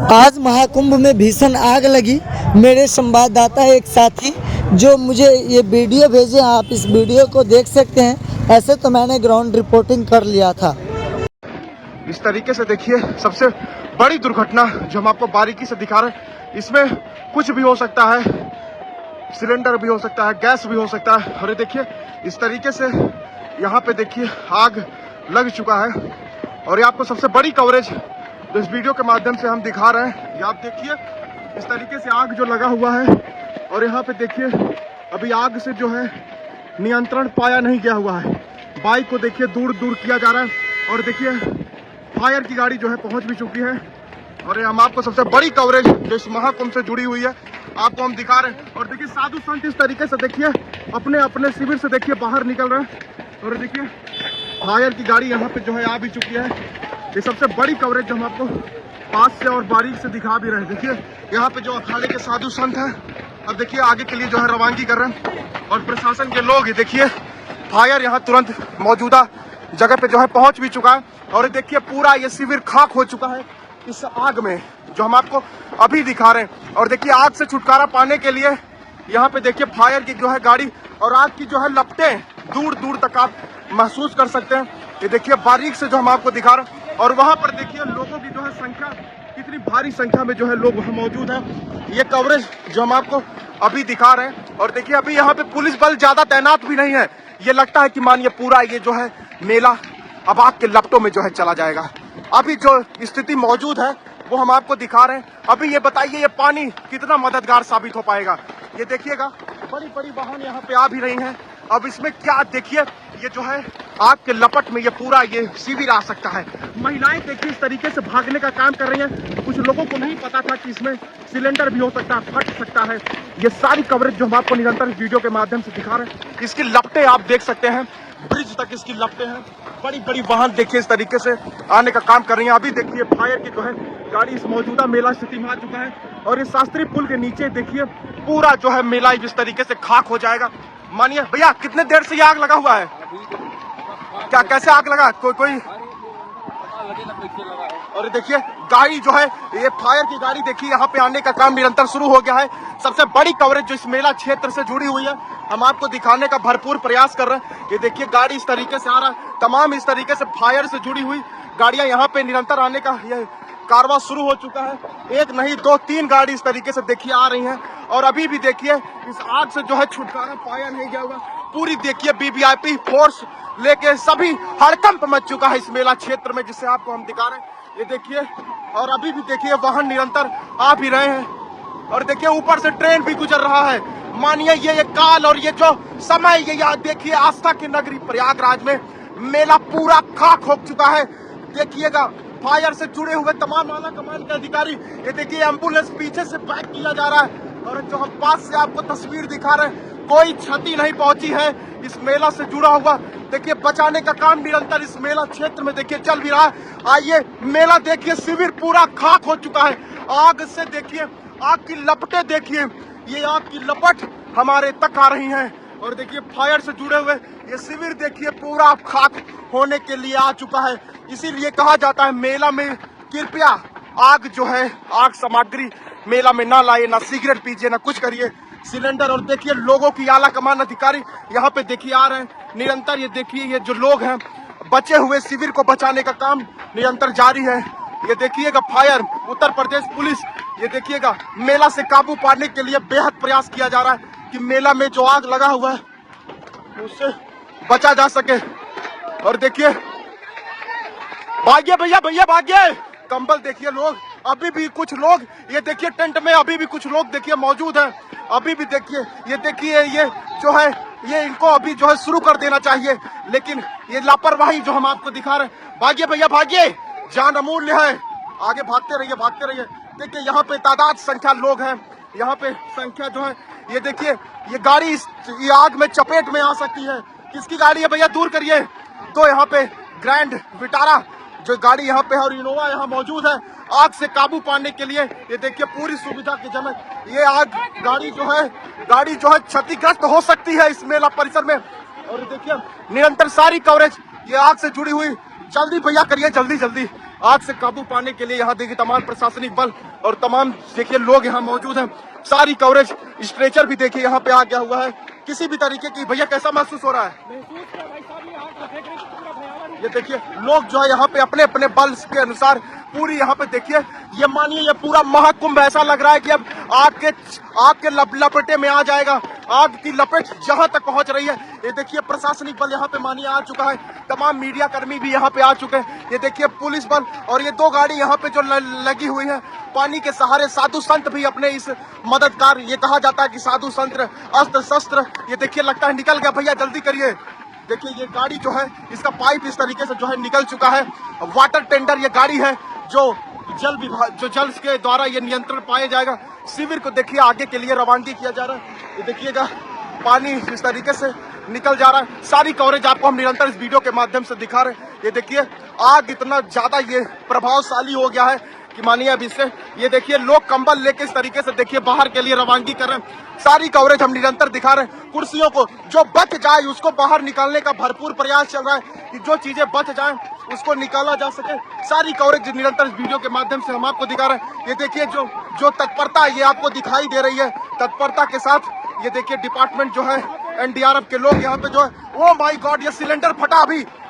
आज महाकुंभ में भीषण आग लगी। मेरे संवाददाता एक साथी जो मुझे ये वीडियो भेजे, आप इस वीडियो को देख सकते हैं। ऐसे तो मैंने ग्राउंड रिपोर्टिंग कर लिया था। इस तरीके से देखिए सबसे बड़ी दुर्घटना जो हम आपको बारीकी से दिखा रहे हैं, इसमें कुछ भी हो सकता है, सिलेंडर भी हो सकता है, गैस भी हो सकता है। और ये देखिए इस तरीके से यहाँ पे देखिए आग लग चुका है। और ये आपको सबसे बड़ी कवरेज तो इस वीडियो के माध्यम से हम दिखा रहे हैं। ये आप देखिए इस तरीके से आग जो लगा हुआ है। और यहाँ पे देखिए अभी आग से जो है नियंत्रण पाया नहीं गया हुआ है। बाइक को देखिए दूर दूर किया जा रहा है। और देखिए फायर की गाड़ी जो है पहुंच भी चुकी है। और ये हम आपको सबसे बड़ी कवरेज जो इस महाकुंभ से जुड़ी हुई है आपको हम दिखा रहे हैं। और देखिए साधु संत इस तरीके से देखिए अपने अपने शिविर से देखिए बाहर निकल रहे हैं। और देखिए फायर की गाड़ी यहाँ पे जो है आ भी चुकी है। ये सबसे बड़ी कवरेज जो हम आपको पास से और बारीक से दिखा भी रहे हैं। देखिए यहाँ पे जो अखाड़े के साधु संत हैं, अब देखिए आगे के लिए जो है रवानगी कर रहे हैं। और प्रशासन के लोग, ये देखिए फायर यहाँ तुरंत मौजूदा जगह पे जो है पहुंच भी चुका है। और ये देखिए पूरा ये शिविर खाक हो चुका है इस आग में जो हम आपको अभी दिखा रहे हैं। और देखिए आग से छुटकारा पाने के लिए यहाँ पे देखिए फायर की जो है गाड़ी और आग की जो है लपटें दूर दूर तक आप महसूस कर सकते हैं। ये देखिए बारीक से जो हम आपको दिखा रहे हैं। और वहां पर देखिए लोगों की जो है संख्या, कितनी भारी संख्या में जो है लोग वहां मौजूद हैं। ये कवरेज जो हम आपको अभी दिखा रहे हैं। और देखिए अभी यहाँ पे पुलिस बल ज्यादा तैनात भी नहीं है। ये लगता है कि मानिए पूरा ये जो है मेला अब आग के लपटों में जो है चला जाएगा। अभी जो स्थिति मौजूद है वो हम आपको दिखा रहे हैं। अभी ये बताइए ये पानी कितना मददगार साबित हो पाएगा। ये देखिएगा बड़ी बड़ी वाहन यहाँ पे आ भी रही हैं। अब इसमें क्या देखिए ये जो है आग के लपट में ये पूरा ये शिविर आ सकता है। महिलाएं देखिए इस तरीके से भागने का काम कर रही हैं। कुछ लोगों को नहीं पता था कि इसमें सिलेंडर भी हो सकता है, फट सकता है। ये सारी कवरेज जो हम आपको निरंतर वीडियो के माध्यम से दिखा रहे हैं, इसकी लपटें आप देख सकते हैं, ब्रिज तक इसकी लपटें हैं। बड़ी बड़ी वाहन देखिए इस तरीके से आने का काम कर रही है। अभी देखिए फायर की जो है गाड़ी इस मौजूदा मेला स्थिति में आ चुका है। और इस शास्त्री पुल के नीचे देखिए पूरा जो है मेला इस तरीके से खाक हो जाएगा। मानिए भैया कितने देर से ये आग लगा हुआ है, क्या कैसे आग लगा कोई और देखिए गाड़ी जो है ये फायर की गाड़ी देखिए यहाँ पे आने का काम निरंतर शुरू हो गया है। सबसे बड़ी कवरेज जो इस मेला क्षेत्र से जुड़ी हुई है हम आपको दिखाने का भरपूर प्रयास कर रहे हैं। ये देखिए गाड़ी इस तरीके से आ रहा है, तमाम इस तरीके से फायर से जुड़ी हुई गाड़ियां यहाँ पे निरंतर आने का ये कारवां शुरू हो चुका है। एक नहीं दो तीन गाड़ी इस तरीके से देखिए आ रही हैं। और अभी भी देखिए इस आग से जो है छुटकारा पाया नहीं गया हुआ। पूरी देखिए वीवीआईपी फोर्स लेके सभी हड़कंप मच चुका है इस मेला क्षेत्र में, जिससे आपको हम दिखा रहे हैं। ये देखिए और अभी भी देखिए वाहन निरंतर आ भी रहे हैं। और देखिए ऊपर से ट्रेन भी गुजर रहा है। मानिए ये काल और ये जो समय ये देखिए आस्था की नगरी प्रयागराज में मेला पूरा खाक हो चुका है। देखिएगा फायर से जुड़े हुए तमाम आला कमान के अधिकारी, ये देखिए एम्बुलेंस पीछे से बैक किया जा रहा है। और जो हम पास से आपको तस्वीर दिखा रहे हैं, कोई क्षति नहीं पहुंची है इस मेला से जुड़ा हुआ। देखिए बचाने का काम निरंतर इस मेला क्षेत्र में देखिए चल भी रहा है। आइए मेला देखिए, शिविर पूरा खाक हो चुका है आग से। देखिए आग की लपटें देखिए, ये आग की लपट हमारे तक आ रही हैं। और देखिए फायर से जुड़े हुए ये शिविर देखिए पूरा खाक होने के लिए आ चुका है। इसीलिए कहा जाता है मेला में कृपया आग जो है आग सामग्री मेला में ना लाए, ना सिगरेट पीजिए, ना कुछ करिए। सिलेंडर और देखिए लोगों की आला कमान अधिकारी यहाँ पे देखिए आ रहे हैं निरंतर। ये देखिए ये जो लोग हैं बचे हुए शिविर को बचाने का काम निरंतर जारी है। ये देखिएगा फायर, उत्तर प्रदेश पुलिस, ये देखिएगा मेला से काबू पाने के लिए बेहद प्रयास किया जा रहा है कि मेला में जो आग लगा हुआ है उससे बचा जा सके। और देखिए भाग्य भैया भैया भाग्य, कंबल देखिए लोग, अभी भी कुछ लोग ये देखिए टेंट में अभी भी कुछ लोग देखिए मौजूद हैं। अभी भी देखिए ये जो है ये इनको अभी जो है शुरू कर देना चाहिए, लेकिन ये लापरवाही जो हम आपको दिखा रहे हैं। भाग्य भैया भाग्य, जान अमूल्य है, आगे भागते रहिए भागते रहिए। देखिए यहाँ पे तादाद संख्या लोग हैं, यहाँ पे संख्या जो है ये देखिए ये गाड़ी ये आग में चपेट में आ सकती है। किसकी गाड़ी है भैया, दूर करिए। तो यहाँ पे ग्रैंड विटारा जो गाड़ी यहाँ पे है और इनोवा यहाँ मौजूद है आग से काबू पाने के लिए। ये देखिए पूरी सुविधा के जनक ये आग गाड़ी जो है क्षतिग्रस्त हो सकती है इस मेला परिसर में। और देखिए निरंतर सारी कवरेज ये आग से जुड़ी हुई। जल्दी भैया करिए, जल्दी जल्दी आग से काबू पाने के लिए यहाँ देखिए तमाम प्रशासनिक बल और तमाम देखिए लोग यहाँ मौजूद हैं। सारी कवरेज, स्ट्रेचर भी देखिए यहाँ पे आ गया हुआ है। किसी भी तरीके की, भैया कैसा महसूस हो रहा है? ये देखिए लोग जो है यहाँ पे अपने अपने बल के अनुसार पूरी यहाँ पे देखिए, ये मानिए ये पूरा महाकुंभ ऐसा लग रहा है कि अब आग के लपेटे में आ जाएगा। आग की लपेट जहां तक पहुंच रही है। ये देखिए प्रशासनिक बल यहाँ पे मानिए आ चुका है, तमाम मीडिया कर्मी भी यहाँ पे आ चुके हैं। ये देखिए पुलिस बल और ये 2 गाड़ी यहाँ पे जो लगी हुई है पानी के सहारे। साधु संत भी अपने इस मददगार, ये कहा जाता है कि साधु संत अस्त्र शस्त्र, ये देखिए लगता है निकल गया। भैया जल्दी करिए, देखिए ये गाड़ी जो है इसका पाइप इस तरीके से जो है निकल चुका है। वाटर टेंडर ये गाड़ी है जो जल विभाग, जो जल के द्वारा ये नियंत्रण पाया जाएगा। शिविर को देखिए आगे के लिए रवानगी किया जा रहा है। ये देखिएगा पानी इस तरीके से निकल जा रहा है। सारी कवरेज आपको हम निरंतर इस वीडियो के माध्यम से दिखा रहे हैं। ये देखिए आग इतना ज्यादा ये प्रभावशाली हो गया है कि मानिए अब इससे, ये देखिए लोग कंबल लेके इस तरीके से देखिए बाहर के लिए रवानगी कर रहे हैं। सारी कवरेज हम निरंतर दिखा रहे हैं। कुर्सियों को जो बच जाए उसको बाहर निकालने का भरपूर प्रयास चल रहा है कि जो चीजें बच जाएं उसको निकाला जा सके। सारी कवरेज निरंतर इस वीडियो के माध्यम से हम आपको दिखा रहे हैं। ये देखिए जो तत्परता ये आपको दिखाई दे रही है, तत्परता के साथ ये देखिए डिपार्टमेंट जो है, एनडीआरएफ के लोग यहाँ पे जो है, ओ माय गॉड ये सिलेंडर फटा।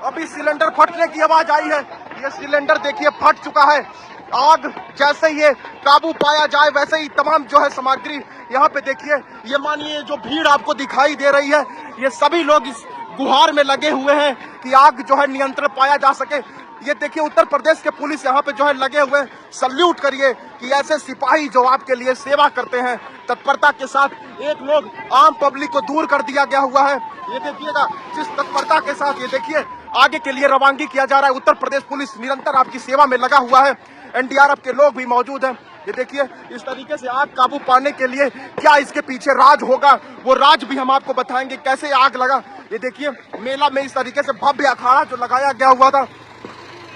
अभी सिलेंडर फटने की आवाज आई है। ये सिलेंडर देखिए फट चुका है। आग जैसे ये काबू पाया जाए वैसे ही तमाम जो है सामग्री यहाँ पे देखिए, ये मानिए जो भीड़ आपको दिखाई दे रही है, ये सभी लोग इस गुहार में लगे हुए हैं कि आग जो है नियंत्रण पाया जा सके। ये देखिए उत्तर प्रदेश के पुलिस यहाँ पे जो है लगे हुए हैं। सल्यूट करिए कि ऐसे सिपाही जो आपके लिए सेवा करते हैं तत्परता के साथ। एक लोग आम पब्लिक को दूर कर दिया गया हुआ है। ये देखिएगा जिस तत्परता के साथ ये देखिए आगे के लिए रवानगी किया जा रहा है। उत्तर प्रदेश पुलिस निरंतर आपकी सेवा में लगा हुआ है। एनडीआरएफ के लोग भी मौजूद हैं। ये देखिए इस तरीके से आग काबू पाने के लिए क्या इसके पीछे राज होगा, वो राज भी हम आपको बताएंगे कैसे आग लगा। ये देखिए मेला में इस तरीके से भव्य अखाड़ा जो लगाया गया हुआ था,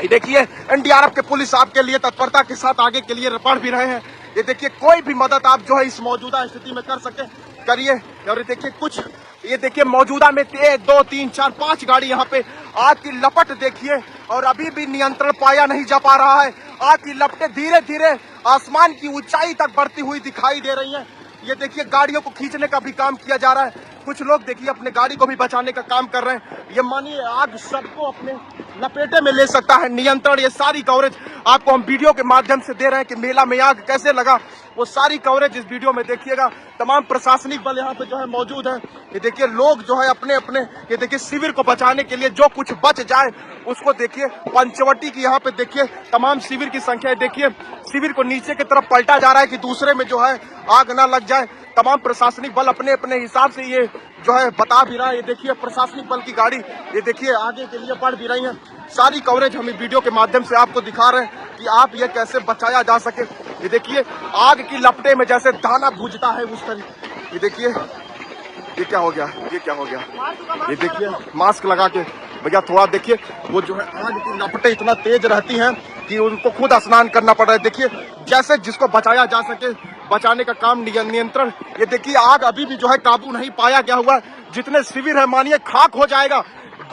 ये देखिए एनडीआरएफ के पुलिस आपके लिए तत्परता के साथ आगे के लिए बढ़ भी रहे हैं। ये देखिए कोई भी मदद आप जो है इस मौजूदा स्थिति में कर सके करिए। और ये देखिए कुछ, ये देखिए मौजूदा में 1 2 3 4 5 गाड़ी यहाँ पे आग की लपट देखिए, और अभी भी नियंत्रण पाया नहीं जा पा रहा है। आग की लपटें धीरे धीरे आसमान की ऊंचाई तक बढ़ती हुई दिखाई दे रही हैं। ये देखिए गाड़ियों को खींचने का भी काम किया जा रहा है। कुछ लोग देखिए अपने गाड़ी को भी बचाने का काम कर रहे हैं। ये मानिए आग सबको अपने लपेटे में ले सकता है नियंत्रण। ये सारी कवरेज आपको हम वीडियो के माध्यम से दे रहे हैं कि मेला में आग कैसे लगा, वो सारी कवरेज इस वीडियो में देखिएगा। तमाम प्रशासनिक बल यहाँ पे जो है मौजूद है। ये देखिए लोग जो है अपने अपने, ये देखिए शिविर को बचाने के लिए जो कुछ बच जाए उसको देखिए। पंचवटी की यहाँ पे देखिए तमाम शिविर की संख्या है। देखिए शिविर को नीचे की तरफ पलटा जा रहा है कि दूसरे में जो है आग ना लग जाए। तमाम प्रशासनिक बल अपने अपने हिसाब से ये जो है बता भी रहा है। ये देखिए प्रशासनिक बल की गाड़ी ये देखिए आगे के लिए बढ़ भी रही है। सारी कवरेज हम वीडियो के माध्यम से आपको दिखा रहे हैं कि आप ये कैसे बचाया जा सके। ये देखिए आग की लपटे में जैसे दाना भूजता है उस तरह। ये देखिए ये क्या हो गया, ये क्या हो गया। ये देखिए मास्क लगा के भैया थोड़ा देखिए, वो जो है आग की लपटें इतना तेज रहती हैं कि उनको खुद स्नान करना पड़ रहा है। देखिए जैसे जिसको बचाया जा सके बचाने का काम नियंत्रण। ये देखिए आग अभी भी जो है काबू नहीं पाया गया हुआ। जितने शिविर है मानिए खाक हो जाएगा।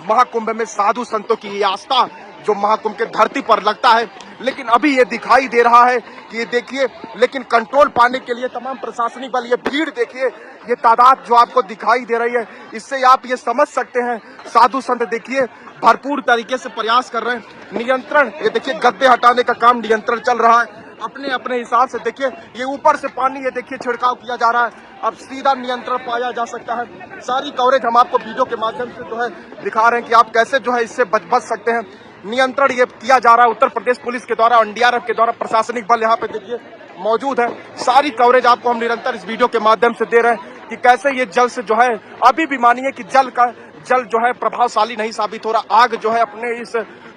महाकुंभ में साधु संतों की ये आस्था जो महाकुंभ के धरती पर लगता है, लेकिन अभी ये दिखाई दे रहा है कि ये देखिए, लेकिन कंट्रोल पाने के लिए तमाम प्रशासनिक बल, ये भीड़ देखिए, ये तादाद जो आपको दिखाई दे रही है, इससे आप ये समझ सकते हैं साधु संत देखिए भरपूर तरीके से प्रयास कर रहे हैं। नियंत्रण, ये देखिए गद्दे हटाने का काम नियंत्रण चल रहा है अपने अपने हिसाब से। देखिए ये ऊपर से पानी ये देखिए छिड़काव किया जा रहा है, अब सीधा नियंत्रण पाया जा सकता है। सारी कवरेज हम आपको वीडियो के माध्यम से जो है दिखा रहे हैं कि आप कैसे जो है इससे बच सकते हैं। नियंत्रण ये किया जा रहा है उत्तर प्रदेश पुलिस के द्वारा, एनडीआरएफ के द्वारा। प्रशासनिक बल यहाँ पे देखिए मौजूद है। सारी कवरेज आपको हम निरंतर इस वीडियो के माध्यम से दे रहे हैं कि कैसे ये जल से जो है अभी भी मानिए कि जल जो है प्रभावशाली नहीं साबित हो रहा। आग जो है अपने इस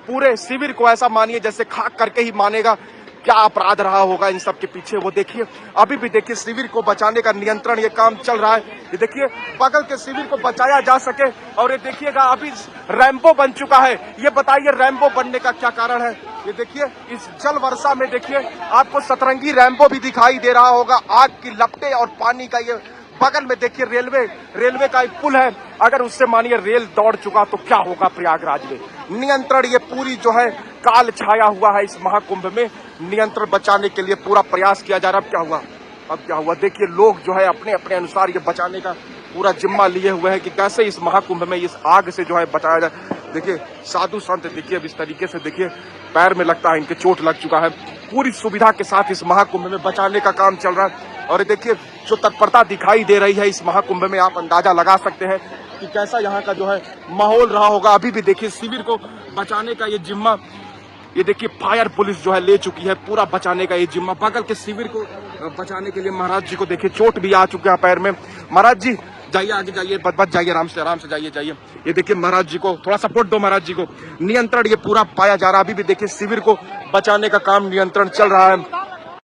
पूरे शिविर को ऐसा मानिए जैसे खाक करके ही मानेगा। क्या अपराध रहा होगा इन सब के पीछे, वो देखिए। अभी भी देखिए शिविर को बचाने का नियंत्रण ये काम चल रहा है। ये देखिए बगल के शिविर को बचाया जा सके। और ये देखिएगा अभी रैंबो बन चुका है। ये बताइए रैंबो बनने का क्या कारण है। ये देखिए इस जल वर्षा में देखिए आपको सतरंगी रैंबो भी दिखाई दे रहा होगा। आग की लपटें और पानी का ये बगल में देखिए रेलवे का एक पुल है, अगर उससे मानिए रेल दौड़ चुका तो क्या होगा प्रयागराज में। नियंत्रण ये पूरी जो है काल छाया हुआ है इस महाकुंभ में, नियंत्रण बचाने के लिए पूरा प्रयास किया जा रहा है। अब क्या हुआ देखिए, लोग जो है अपने अपने अनुसार ये बचाने का पूरा जिम्मा लिए हुए हैं कि कैसे इस महाकुंभ में इस आग से जो है बचाया जाए। देखिए साधु संत देखिए अब इस तरीके से देखिए पैर में लगता है इनके चोट लग चुका है, पूरी सुविधा के साथ इस महाकुंभ में बचाने का काम चल रहा है। और देखिए जो तत्परता दिखाई दे रही है इस महाकुंभ में, आप अंदाजा लगा सकते हैं कि कैसा यहाँ का जो है माहौल रहा होगा। अभी भी देखिए शिविर को बचाने का ये जिम्मा, ये देखिए फायर पुलिस जो है ले चुकी है पूरा बचाने का ये जिम्मा। बगल के शिविर को बचाने के लिए महाराज जी को देखिए चोट भी आ चुका है पैर में। महाराज जी जाइए, आगे जाइए, बच जाइए, आराम से जाइए। ये देखिए महाराज जी को थोड़ा सपोर्ट दो, महाराज जी को। नियंत्रण ये पूरा पाया जा रहा है, अभी भी देखिए शिविर को बचाने का काम नियंत्रण चल रहा है।